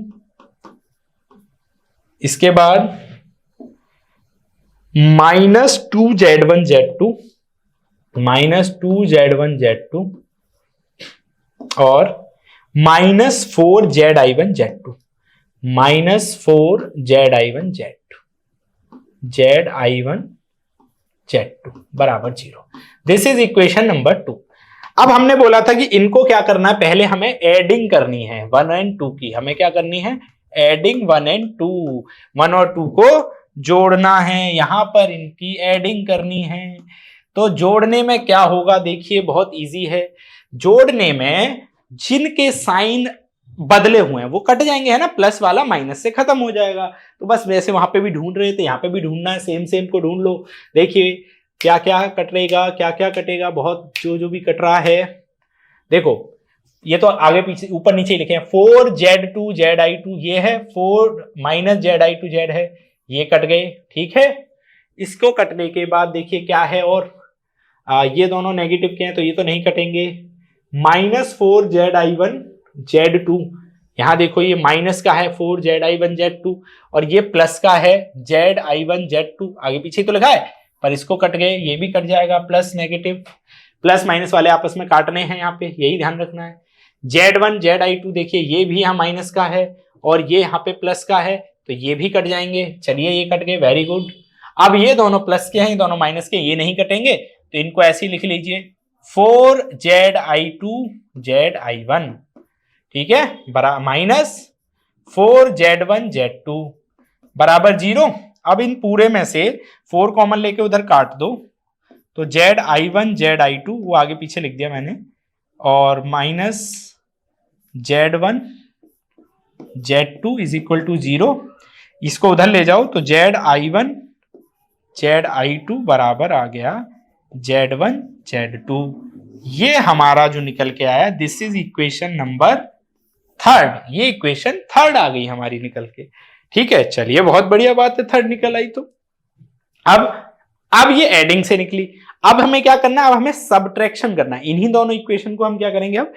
इसके बाद माइनस 2Z1Z2 और माइनस 4Z1Z2 Z1Z2 बराबर 0। This is equation number 2। अब हमने बोला था कि इनको क्या करना है, पहले हमें एडिंग करनी है 1 एंड 2 की, हमें क्या करनी है, एडिंग 1 एंड 2, 1 और 2 को जोड़ना है, यहां पर इनकी एडिंग करनी है। तो जोड़ने में क्या होगा, देखिए बहुत इजी है। जोड़ने में जिनके साइन बदले हुए हैं वो कट जाएंगे, है ना, प्लस वाला माइनस से खत्म हो जाएगा। तो बस वैसे वहां पे भी ढूंढ रहे थे, यहाँ पे भी ढूंढना है, सेम सेम को ढूंढ लो। देखिए क्या क्या कटेगा, क्या क्या कटेगा, बहुत जो जो भी कट रहा है। देखो ये तो आगे पीछे ऊपर नीचे लिखे हैं, 4z2 zi2 ये है, 4 माइनस zi2 z है, ये कट गए, ठीक है। इसको कटने के बाद देखिए क्या है, और ये दोनों नेगेटिव के हैं तो ये तो नहीं कटेंगे। -4zi1 z2, यहां देखो ये माइनस का है 4zi1 z2 और ये प्लस का है zi1 z2, आगे पीछे तो लिखा है पर इसको कट गए, ये भी कट जाएगा। प्लस नेगेटिव, प्लस माइनस वाले आपस में काटने हैं, यहाँ पे यही ध्यान रखना है। z1 zi2 देखिए ये भी यहाँ माइनस का है और ये यहाँ पे प्लस का है, तो ये भी कट जाएंगे। चलिए ये कट गए, वेरी गुड। अब ये दोनों प्लस के हैं, ये दोनों माइनस के, ये नहीं कटेंगे तो इनको ऐसे ही लिख लीजिए, 4zi2 zi1, ठीक है, माइनस 4z1 z2 बराबर 0। अब इन पूरे में से 4 कॉमन लेके उधर काट दो, तो zi1 zi2 वो आगे पीछे लिख दिया मैंने, और minus z1 z2 is equal to 0। इसको उधर ले जाओ तो zi1 zi2 बराबर आ गया z1 z2। ये हमारा जो निकल के आया, दिस इज इक्वेशन नंबर 3, ये इक्वेशन 3 आ गई हमारी निकल के, ठीक है। चलिए बहुत बढ़िया बात है, 3 निकल आई तो। अब ये एडिंग से निकली, अब हमें क्या करना है, अब हमें सबट्रैक्शन करना है। इन्हीं दोनों इक्वेशन को हम क्या करेंगे, अब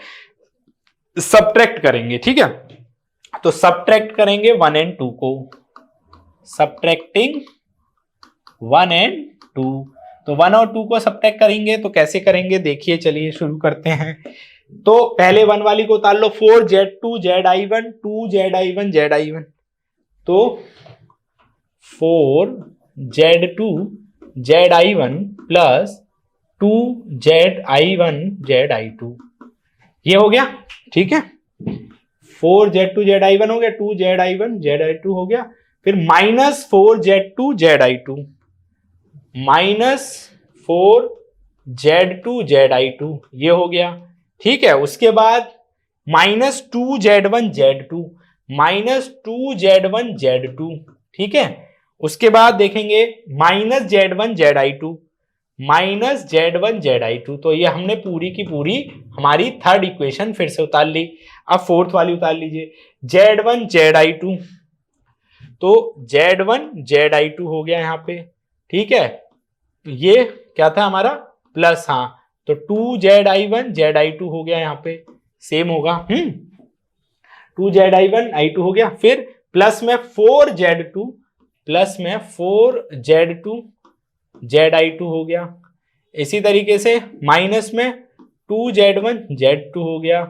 सबट्रैक्ट करेंगे, ठीक है। तो सबट्रैक्ट करेंगे 1 एंड 2 को, सबट्रैक्टिंग 1 एंड 2। तो 1 और 2 को सबट्रैक्ट करेंगे तो कैसे करेंगे, देखिए चलिए शुरू करते हैं। तो पहले 1 वाली को उतार लो, 4z2 zi1 2zi1 zi1, तो 4z2 zi1 plus 2zi1 zi2, ये हो गया, ठीक है। 4z2 zi1 हो गया, 2zi1 zi2 हो गया, फिर minus 4z2 zi2 minus 4z2 zi2, ये हो गया, ठीक है। उसके बाद minus 2z1 z2 minus 2z1 z2, ठीक है। उसके बाद देखेंगे minus z1 zi2 minus z1 zi2, तो ये हमने पूरी की पूरी हमारी 3rd इक्वेशन फिर से उतार ली। अब 4th वाली उतार लीजिए, z1 zi2, तो z1 zi2 हो गया यहाँ पे, ठीक है। ये क्या था हमारा प्लस, हाँ, तो 2zi1 zi2 हो गया, यहाँ पे सेम होगा, 2zi1 i2 हो गया, फिर प्लस में 4z2 प्लस में 4z2 zi2 हो गया। इसी तरीके से माइनस में 2z1 z2 हो गया,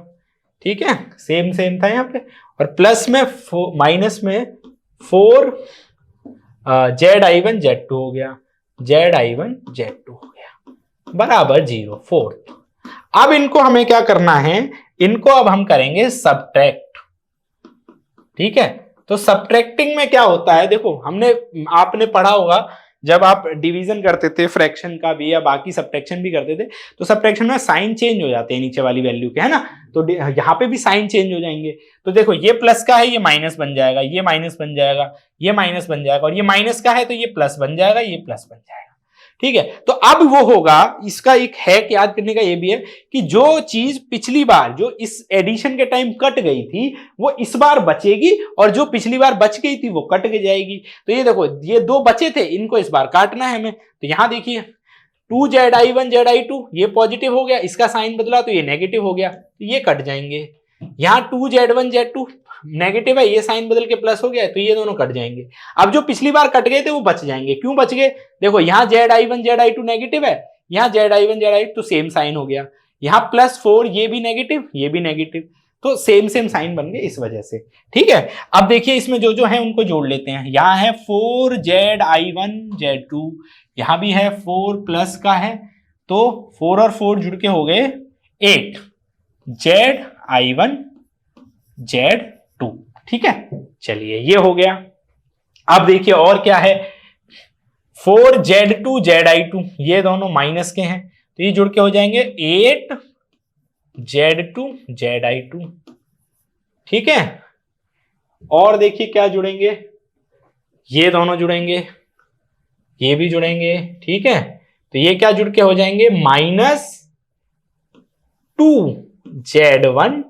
ठीक है, सेम सेम था यहाँ पे, और प्लस में माइनस में 4zi1 z2 हो गया, zi1 z2 हो गया बराबर 0, 4th। अब इनको हमें क्या करना है, इनको अब हम करेंगे सबट्रैक्ट, ठीक है। तो सबट्रैक्टिंग में क्या होता है, देखो आपने पढ़ा होगा जब आप डिवीजन करते थे फ्रैक्शन का भी या बाकी सबट्रैक्शन भी करते थे, तो सबट्रैक्शन में साइन चेंज हो जाते हैं नीचे वाली वैल्यू के, है ना, तो यहाँ पे भी साइन चेंज हो जाएंगे। तो देखो ये प्लस का है, ये माइनस बन जाएगा, ये माइनस बन जाएगा, ये माइनस बन जाएगा, और ये माइनस का है तो ये प्लस बन जाएगा, ये प्लस बन जाएगा, ठीक है। तो अब वो होगा, इसका एक हैक याद करने का ये भी है कि जो चीज पिछली बार जो इस एडिशन के टाइम कट गई थी वो इस बार बचेगी, और जो पिछली बार बच गई थी वो कट के जाएगी। तो ये देखो ये 2 बचे थे, इनको इस बार काटना है हमें। तो यहां देखिए 2zi1 zi2 ये पॉजिटिव हो गया, इसका साइन बदला तो ये नेगेटिव हो गया, तो ये कट जाएंगे। यहाँ 2z1 z2 नेगेटिव है, ये साइन बदल के प्लस हो गया, तो ये दोनों कट जाएंगे। अब जो पिछली बार कट गए थे वो बच जाएंगे। क्यों बच गए, देखो यहाँ zi1 zi2 नेगेटिव है, यहाँ zi1 zi2 तो सेम साइन हो गया, यहाँ +4 ये भी नेगेटिव, ये भी नेगेटिव, तो सेम सेम साइन बन गए इस वजह से, ठीक है। अब देखिए इसमें जो जो है उनको जोड़ लेते हैं। यहाँ है 4zi1 z2, यहाँ भी है 4 प्लस का है, तो 4 और 4 जुड़ के हो गए 8 zi1 z2, ठीक है। चलिए ये हो गया। अब देखिए और क्या है, 4z2 zi2 ये दोनों माइनस के हैं तो ये जुड़ के हो जाएंगे 8z2 zi2। ठीक है, और देखिए क्या जुड़ेंगे, ये दोनों जुड़ेंगे, ये भी जुड़ेंगे। ठीक है, तो ये क्या जुड़ के हो जाएंगे -2z1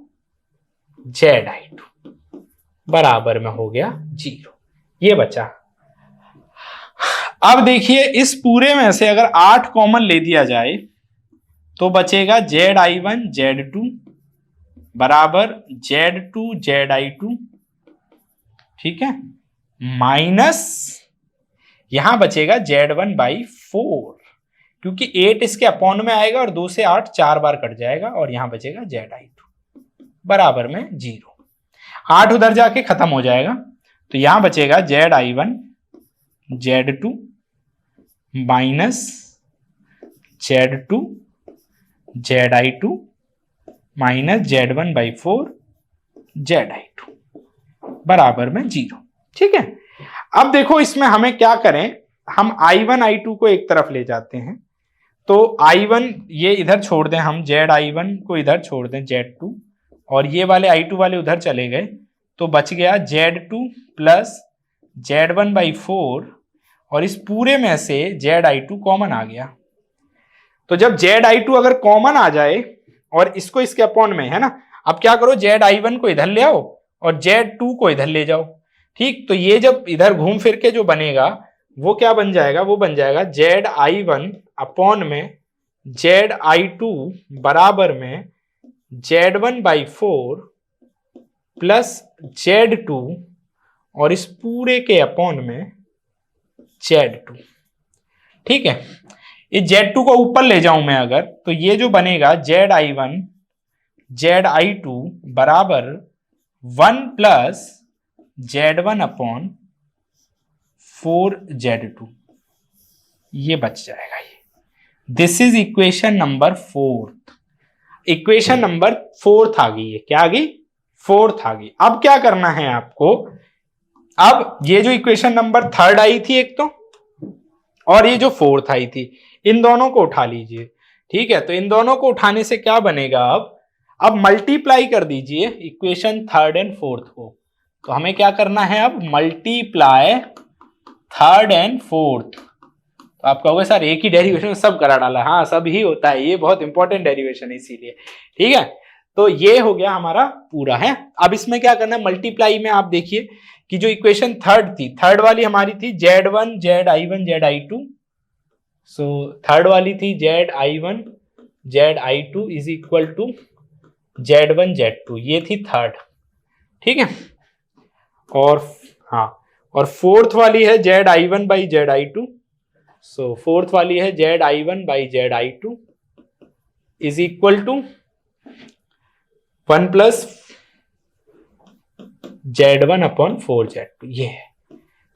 zi2 बराबर में हो गया 0। ये बचा। अब देखिए इस पूरे में से अगर 8 कॉमन ले दिया जाए तो बचेगा zi1 z2 बराबर z2 zi2। ठीक है, माइनस यहां बचेगा z1/4 क्योंकि 8 इसके अपॉन में आएगा और 2 से 8 4 बार कट जाएगा और यहां बचेगा zi2 बराबर में 0। 8 उधर जाके खत्म हो जाएगा तो यहां बचेगा zi1 z2 minus z2 zi2 minus z1/4 zi2 बराबर में 0। ठीक है, अब देखो इसमें हमें क्या करें, हम i1 i2 को एक तरफ ले जाते हैं तो i1 ये इधर छोड़ दें, हम zi1 को इधर छोड़ दें z2 और ये वाले i2 वाले उधर चले गए तो बच गया z2 प्लस z1/4 और इस पूरे में से zi2 कॉमन आ गया। तो जब zi2 अगर कॉमन आ जाए और इसको इसके अपॉन में है ना, अब क्या करो zi1 को इधर ले आओ और z2 को इधर ले जाओ। ठीक, तो ये जब इधर घूम फिर के जो बनेगा वो क्या बन जाएगा, वो बन जाएगा zi1 अपॉन में zi2 बराबर में z1/4 प्लस z2 और इस पूरे के अपॉन में z2। ठीक है, इस z2 को ऊपर ले जाऊं मैं अगर तो ये जो बनेगा zi1 zi2 बराबर 1 प्लस z1 अपॉन 4z2 ये बच जाएगा। ये this is equation number 4। Equation number 4 आ गई है, क्या आ गई, 4 आ गई। अब क्या करना है आपको, अब ये जो इक्वेशन नंबर 3 आई थी एक तो, और ये जो 4 आई थी, इन दोनों को उठा लीजिए। ठीक है, तो इन दोनों को उठाने से क्या बनेगा, अब मल्टीप्लाई कर दीजिए इक्वेशन 3 और 4 को। तो हमें क्या करना है, अब मल्टीप्लाई 3 और 4। तो आप कहोगे सर एक ही डेरिवेशन में सब करा डाला, हाँ सब ही होता है, ये बहुत इंपॉर्टेंट डेरिवेशन है इसीलिए। ठीक है, तो ये हो गया हमारा पूरा है। अब इसमें क्या करना है, मल्टीप्लाई में आप देखिए कि जो इक्वेशन 3 थी, 3 वाली हमारी थी z1 zi1 zi2। सो 3 वाली थी z1 zi2 is equal to z1 z2, ये थी 3। ठीक है, और हाँ, और 4th वाली है zi1/zi2। सो 4th वाली है zi1/zi2 is equal to 1 plus z1 upon 4z2। ये है,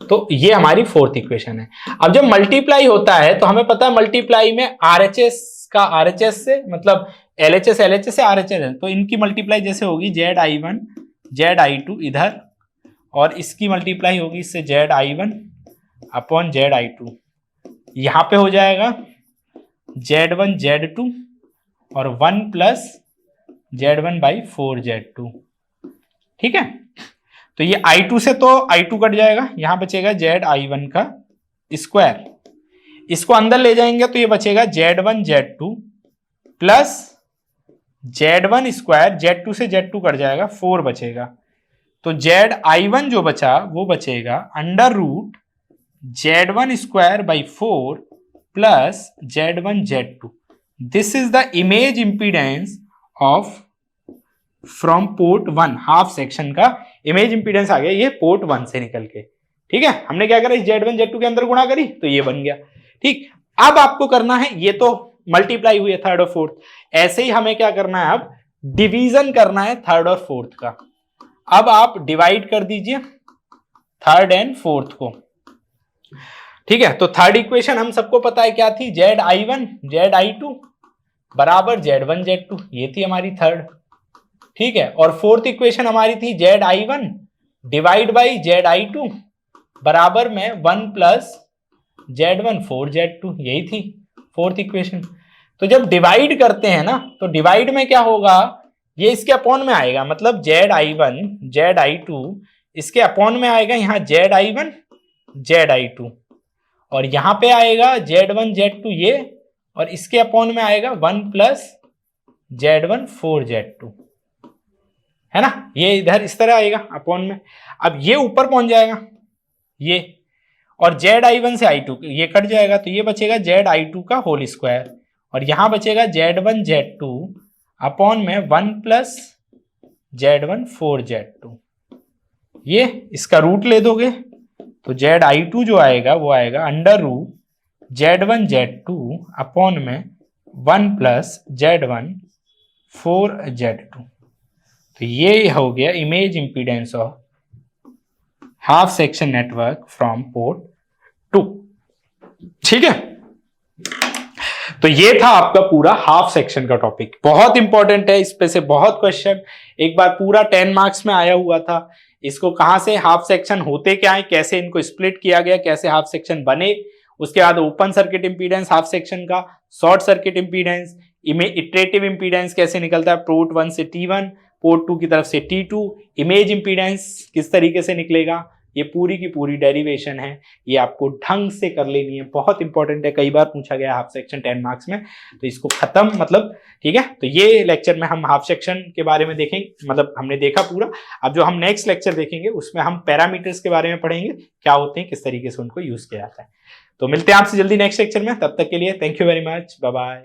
तो ये हमारी 4th इक्वेशन है। अब जब मल्टीप्लाई होता है तो हमें पता है मल्टीप्लाई में RHS का RHS से मतलब LHS LHS से RHS है, तो इनकी मल्टीप्लाई जैसे होगी zi1 zi2 इधर, और इसकी मल्टीप्लाई होगी इससे zi1 अपॉन zi2, यहां पे हो जाएगा z1 z2 और 1 प्लस z1/4z2। ठीक है, तो ये i2 से तो i2 कट जाएगा, यहां बचेगा zi1 का स्क्वायर, इसको अंदर ले जाएंगे तो ये बचेगा z1 z2 plus z1 square, z2 से z2 कट जाएगा, 4 बचेगा। तो zi1 जो बचा वो बचेगा under root z1 square by 4 plus z1 z2। This is the image impedance of from port 1, half section का इमेज इंपीडेंस आ गया ये पोर्ट 1 से निकल के। ठीक है, हमने क्या करा, इस z1 z2 के अंदर गुणा करी तो ये बन गया। ठीक, अब आपको करना है, ये तो मल्टीप्लाई हुई है 3rd और 4th, ऐसे ही हमें क्या करना है, अब डिवीजन करना है 3rd और 4th का। अब आप डिवाइड कर दीजिए 3rd और 4th को। ठीक है, तो 3rd इक्वेशन हम सबको पता है क्या थी, zi1 zi2 बराबर z1 z2, ये थी हमारी 3rd। ठीक है, और 4th इक्वेशन हमारी थी zi1 डिवाइड बाई ZI2 बराबर में 1 प्लस Z1 4Z2, यही थी फोर्थ इक्वेशन। तो जब डिवाइड करते हैं ना तो डिवाइड में क्या होगा, ये इसके अपॉन में आएगा, मतलब ZI1 ZI2 इसके अपॉन में आएगा, यहाँ ZI1 ZI2, और यहां पे आएगा Z1 Z2 ये, और इसके अपॉन में आएगा 1 प्लस Z1 4Z2, है ना, ये इधर इस तरह आएगा अपॉन में। अब ये ऊपर पहुंच जाएगा ये, और ZI1 से I2 ये कट जाएगा, तो ये बचेगा ZI2 का होल स्क्वायर, और यहां बचेगा Z1 Z2 अपॉन में 1 प्लस Z1 4Z2, ये इसका रूट ले दोगे तो ZI2 जो आएगा वो आएगा under root Z1 Z2 upon में 1 प्लस Z1 4Z2। तो ये हो गया image impedance of half section network from port 2। ठीक है, तो ये था आपका पूरा हाफ सेक्शन का टॉपिक, बहुत इंपॉर्टेंट है, इस पे से बहुत क्वेश्चन एक बार पूरा 10 मार्क्स में आया हुआ था। इसको कहां से हाफ सेक्शन होते क्या है, कैसे इनको स्प्लिट किया गया, कैसे हाफ सेक्शन बने, उसके बाद open circuit impedance half section का, short circuit impedance, iterative impedance कैसे निकलता है पोर्ट 1 से T1, पोर्ट 2 की तरफ से T2, इमेज इंपीडेंस किस तरीके से निकलेगा, ये पूरी की पूरी डेरिवेशन है, ये आपको ढंग से कर लेनी है, बहुत इंपॉर्टेंट है, कई बार पूछा गया हाफ सेक्शन 10 मार्क्स में, तो इसको खत्म मतलब ठीक है। तो ये लेक्चर में हम हाफ सेक्शन के बारे में देखेंगे, मतलब हमने देखा पूरा। अब जो हम नेक्स्ट लेक्चर देखेंगे उसमें हम पैरामीटर्स के बारे में पढ़ेंगे, क्या होते हैं, किस तरीके से उनको यूज किया जाता है। तो मिलते हैं आपसे जल्दी नेक्स्ट लेक्चर में, तब तक के लिए thank you very much, bye bye.